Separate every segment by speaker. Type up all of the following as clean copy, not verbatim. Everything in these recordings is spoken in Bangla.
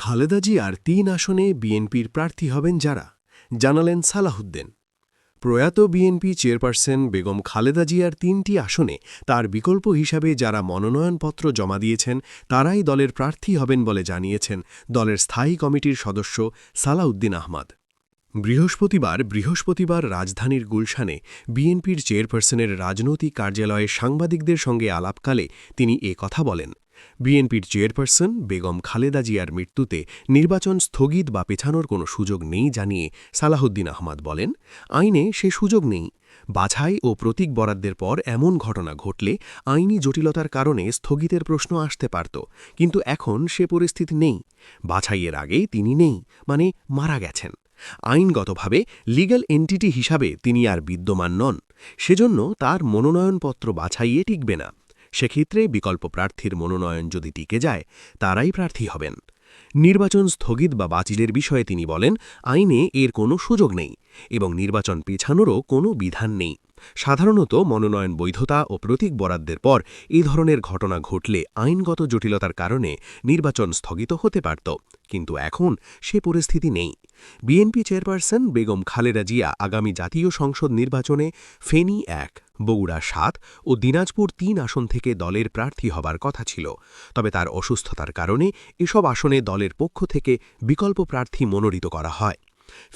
Speaker 1: খালেদা জিয়ার ৩ আসনে বিএনপির প্রার্থী হবেন যারা, জানালেন সালাহউদ্দিন। প্রয়াত বিএনপি চেয়ারপারসন বেগম খালেদা জিয়ার ৩টি আসনে তার বিকল্প হিসাবে যারা মনোনয়নপত্র জমা দিয়েছেন তারাই দলের প্রার্থী হবেন বলে জানিয়েছেন দলের স্থায়ী কমিটির সদস্য সালাহউদ্দিন আহমদ। বৃহস্পতিবার রাজধানীর গুলশানে বিএনপির চেয়ারপারসনের রাজনৈতিক কার্যালয়ে সাংবাদিকদের সঙ্গে আলাপকালে তিনি এ কথা বলেন। বিএনপির চেয়ারপারসন বেগম খালেদা জিয়ার মৃত্যুতে নির্বাচন স্থগিত বা পেছানোর কোনো সুযোগ নেই জানিয়ে সালাহউদ্দিন আহমদ বলেন, আইনে সে সুযোগ নেই। বাছাই ও প্রতীক বরাদ্দের পর এমন ঘটনা ঘটলে আইনি জটিলতার কারণে স্থগিতের প্রশ্ন আসতে পারত, কিন্তু এখন সে পরিস্থিতি নেই। বাছাইয়ের আগে তিনি নেই, মানে মারা গেছেন। আইনগতভাবে লিগ্যাল এন্টিটি হিসাবে তিনি আর বিদ্যমান নন, সেজন্য তার মনোনয়নপত্র বাছাইয়ে টিকবে না। সেক্ষেত্রে বিকল্প প্রার্থীর মনোনয়ন যদি টিকে যায়, তারাই প্রার্থী হবেন। নির্বাচন স্থগিত বা বাতিলের বিষয়ে তিনি বলেন, আইনে এর কোনো সুযোগ নেই এবং নির্বাচন পেছানোরও কোনো বিধান নেই। সাধারণত মনোনয়ন বৈধতা ও প্রতীক বরাদ্দের পর এই ধরনের ঘটনা ঘটলে আইনগত জটিলতার কারণে নির্বাচন স্থগিত হতে পারত, কিন্তু এখন সে পরিস্থিতি নেই। বিএনপি চেয়ারপারসন বেগম খালেদা জিয়া আগামী জাতীয় সংসদ নির্বাচনে ফেনী ১, বগুড়া ৭ ও দিনাজপুর ৩ আসন থেকে দলের প্রার্থী হবার কথা ছিল, তবে তার অসুস্থতার কারণে এসব আসনে দলের পক্ষ থেকে বিকল্প প্রার্থী মনোনীত করা হয়।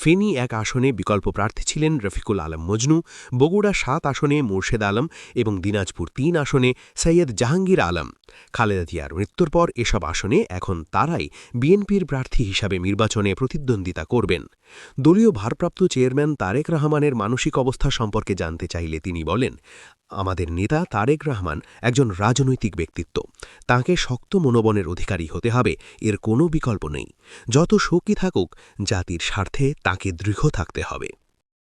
Speaker 1: ফেনী ১ আসনে বিকল্প প্রার্থী ছিলেন রফিকুল আলম মজনু, বগুড়া ৭ আসনে মোর্শেদ আলম এবং দিনাজপুর ৩ আসনে সৈয়দ জাহাঙ্গীর আলম। খালেদা জিয়ার মৃত্যুর পর এসব আসনে এখন তারাই বিএনপির প্রার্থী হিসাবে নির্বাচনে প্রতিদ্বন্দ্বিতা করবেন। দলীয় ভারপ্রাপ্ত চেয়ারম্যান তারেক রহমানের মানসিক অবস্থা সম্পর্কে জানতে চাইলে তিনি বলেন, আমাদের নেতা তারেক রহমান একজন রাজনৈতিক ব্যক্তিত্ব। তাঁকে শক্ত মনোবলের অধিকারী হতে হবে, এর কোনো বিকল্প নেই। যত শোকই থাকুক, জাতির স্বার্থে তাঁকে দৃঢ় থাকতে হবে।